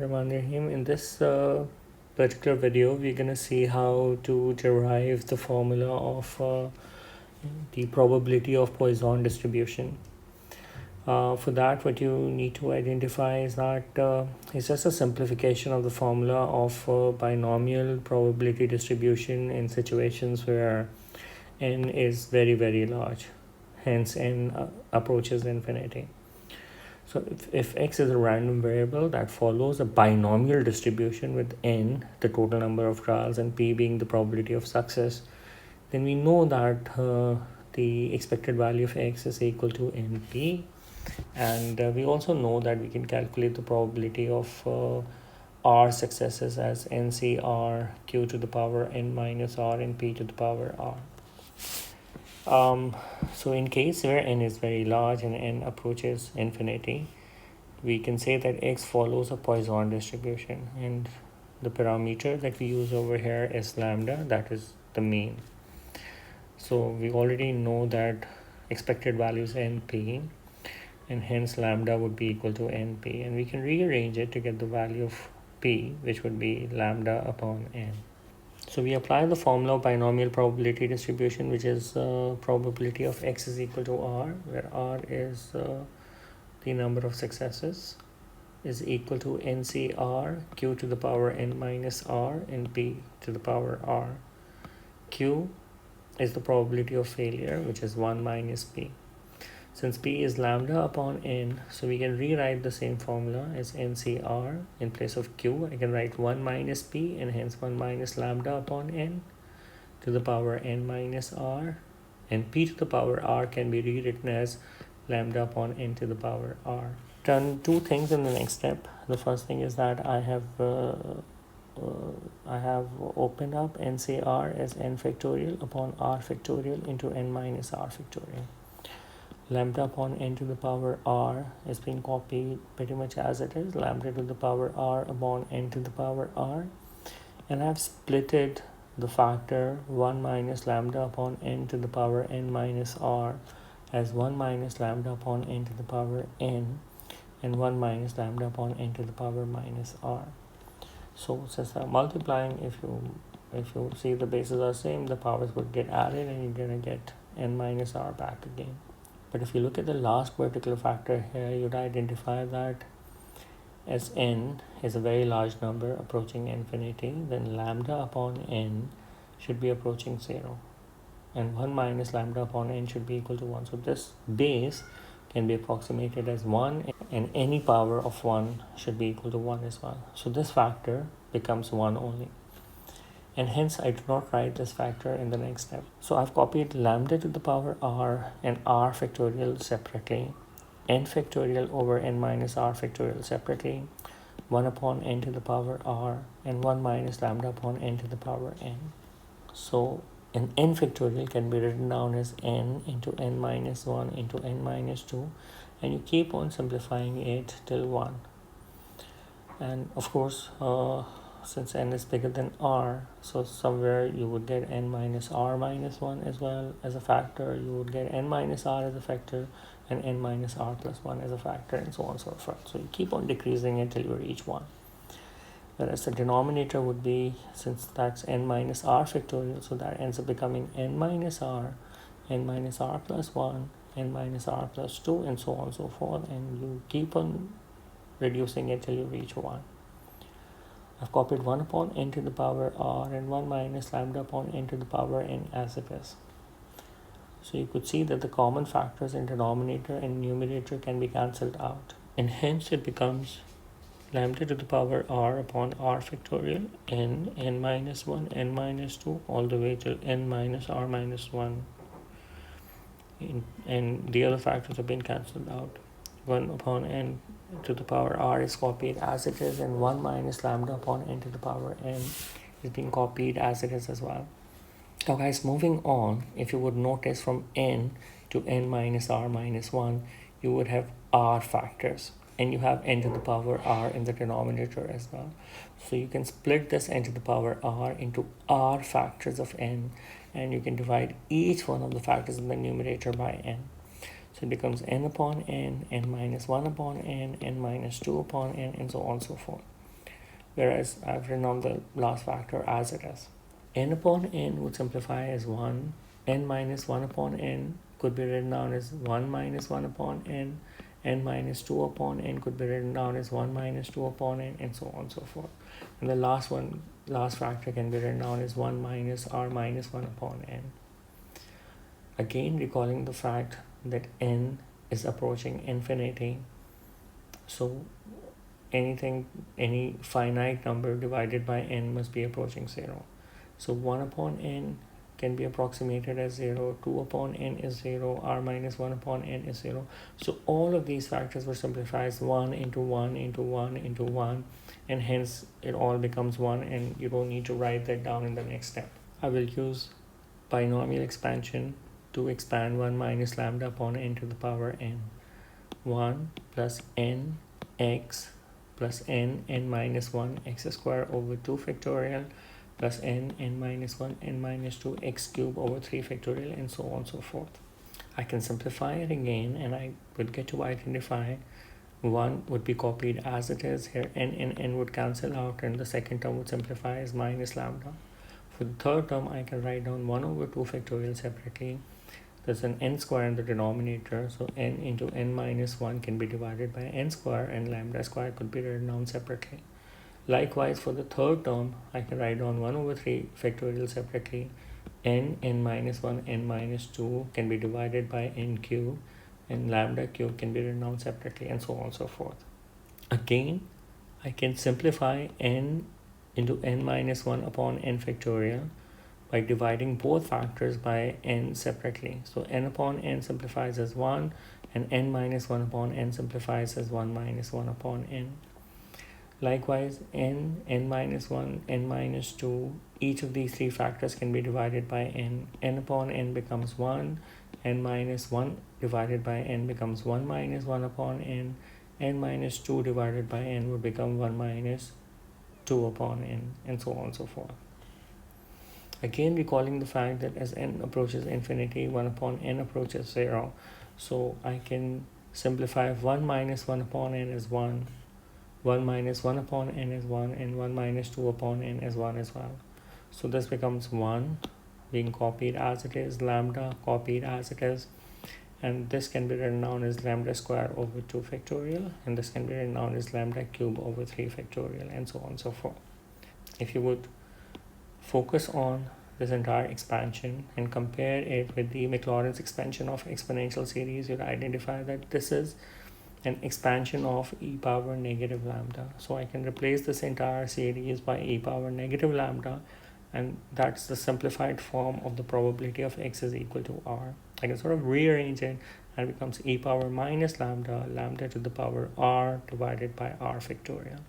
Bismillahirrahmanirrahim. In this particular video, we're going to see how to derive the formula of the probability of Poisson distribution. For that, what you need to identify is that it's just a simplification of the formula of binomial probability distribution in situations where n is very, very large. Hence, n approaches infinity. So if x is a random variable that follows a binomial distribution with n, the total number of trials, and p being the probability of success, then we know that the expected value of x is equal to np. And we also know that we can calculate the probability of r successes as ncr q to the power n minus r and p to the power r. So in case where n is very large and n approaches infinity, we can say that x follows a Poisson distribution, and the parameter that we use over here is lambda, that is the mean. So we already know that expected value is np, and hence lambda would be equal to np, and we can rearrange it to get the value of p, which would be lambda upon n. So we apply the formula of binomial probability distribution, which is probability of x is equal to r, where r is the number of successes, is equal to ncr q to the power n minus r and p to the power r. Q is the probability of failure, which is 1 minus p. Since p is lambda upon n, so we can rewrite the same formula as ncr. In place of q, I can write 1 minus p, and hence 1 minus lambda upon n to the power n minus r, and p to the power r can be rewritten as lambda upon n to the power r. Done two things in the next step. The first thing is that I have opened up ncr as n factorial upon r factorial into n minus r factorial. Lambda upon n to the power r is being copied pretty much as it is, lambda to the power r upon n to the power r, and I've splitted the factor 1 minus lambda upon n to the power n minus r as 1 minus lambda upon n to the power n and 1 minus lambda upon n to the power minus r. So since I'm multiplying, if you see the bases are same, the powers would get added and you're going to get n minus r back again. But if you look at the last particular factor here, you'd identify that as n is a very large number approaching infinity, then lambda upon n should be approaching 0. And 1 minus lambda upon n should be equal to 1. So this base can be approximated as 1, and any power of 1 should be equal to 1 as well. So this factor becomes 1 only. And hence I do not write this factor in the next step. So I've copied lambda to the power r and r factorial separately, n factorial over n minus r factorial separately, 1 upon n to the power r, and 1 minus lambda upon n to the power n. So an n factorial can be written down as n into n minus 1 into n minus 2, and you keep on simplifying it till 1. And of course, since n is bigger than r, so somewhere you would get n minus r minus 1 as well as a factor. You would get n minus r as a factor and n minus r plus 1 as a factor, and so on and so forth. So you keep on decreasing it till you reach 1. Whereas the denominator would be, since that's n minus r factorial, so that ends up becoming n minus r plus 1, n minus r plus 2, and so on and so forth. And you keep on reducing it till you reach 1. I've copied 1 upon n to the power r and 1 minus lambda upon n to the power n as it is. So you could see that the common factors in denominator and numerator can be cancelled out. And hence it becomes lambda to the power r upon r factorial n minus 1, n minus 2, all the way till n minus r minus 1. And the other factors have been cancelled out. 1 upon n to the power r is copied as it is, and 1 minus lambda upon n to the power n is being copied as it is as well. Now guys, moving on, if you would notice from n to n minus r minus 1, you would have r factors, and you have n to the power r in the denominator as well. So you can split this n to the power r into r factors of n, and you can divide each one of the factors in the numerator by n. So it becomes n upon n, n minus 1 upon n, n minus 2 upon n, and so on and so forth. whereas I've written on the last factor as it is. N upon n would simplify as 1. N minus 1 upon n could be written down as 1 minus 1 upon n. N minus 2 upon n could be written down as 1 minus 2 upon n, and so on and so forth. And the last factor can be written down as 1 minus r minus 1 upon n. Again, recalling the fact that n is approaching infinity, so any finite number divided by n must be approaching 0. So 1 upon n can be approximated as 0, 2 upon n is 0, r minus 1 upon n is 0. So all of these factors will simplify as 1 into 1 into 1 into 1, and hence it all becomes 1, and you don't need to write that down in the next step. I will use binomial expansion to expand 1 minus lambda upon n to the power n. 1 plus n x plus n minus 1 x square over 2 factorial plus n minus 1 n minus 2 x cube over 3 factorial, and so on and so forth. I can simplify it again, and I would get to identify 1 would be copied as it is here, n would cancel out, and the second term would simplify as minus lambda. For the third term, I can write down 1 over 2 factorial separately. There's an n square in the denominator, so n into n minus 1 can be divided by n square, and lambda square could be written down separately. Likewise, for the third term, I can write down 1 over 3 factorial separately. N minus 1, n minus 2 can be divided by n cube, and lambda cube can be written down separately, and so on and so forth. Again, I can simplify n into n minus 1 upon n factorial by dividing both factors by n separately. So n upon n simplifies as 1, and n minus 1 upon n simplifies as 1 minus 1 upon n. Likewise, n minus 1, n minus 2, each of these three factors can be divided by n. N upon n becomes 1, n minus 1 divided by n becomes 1 minus 1 upon n, n minus 2 divided by n would become 1 minus 2 upon n, and so on and so forth. Again, recalling the fact that as n approaches infinity, 1 upon n approaches 0. So I can simplify 1 minus 1 upon n as 1, 1 minus 1 upon n is 1, and 1 minus 2 upon n is 1 as well. So this becomes 1 being copied as it is, lambda copied as it is, and this can be written down as lambda square over 2 factorial, and this can be written down as lambda cube over 3 factorial, and so on and so forth. If you would focus on this entire expansion and compare it with the Maclaurin's expansion of exponential series, you'll identify that this is an expansion of e power negative lambda. So I can replace this entire series by e power negative lambda, and that's the simplified form of the probability of x is equal to r. I can sort of rearrange it, and it becomes e power minus lambda, lambda to the power r divided by r factorial.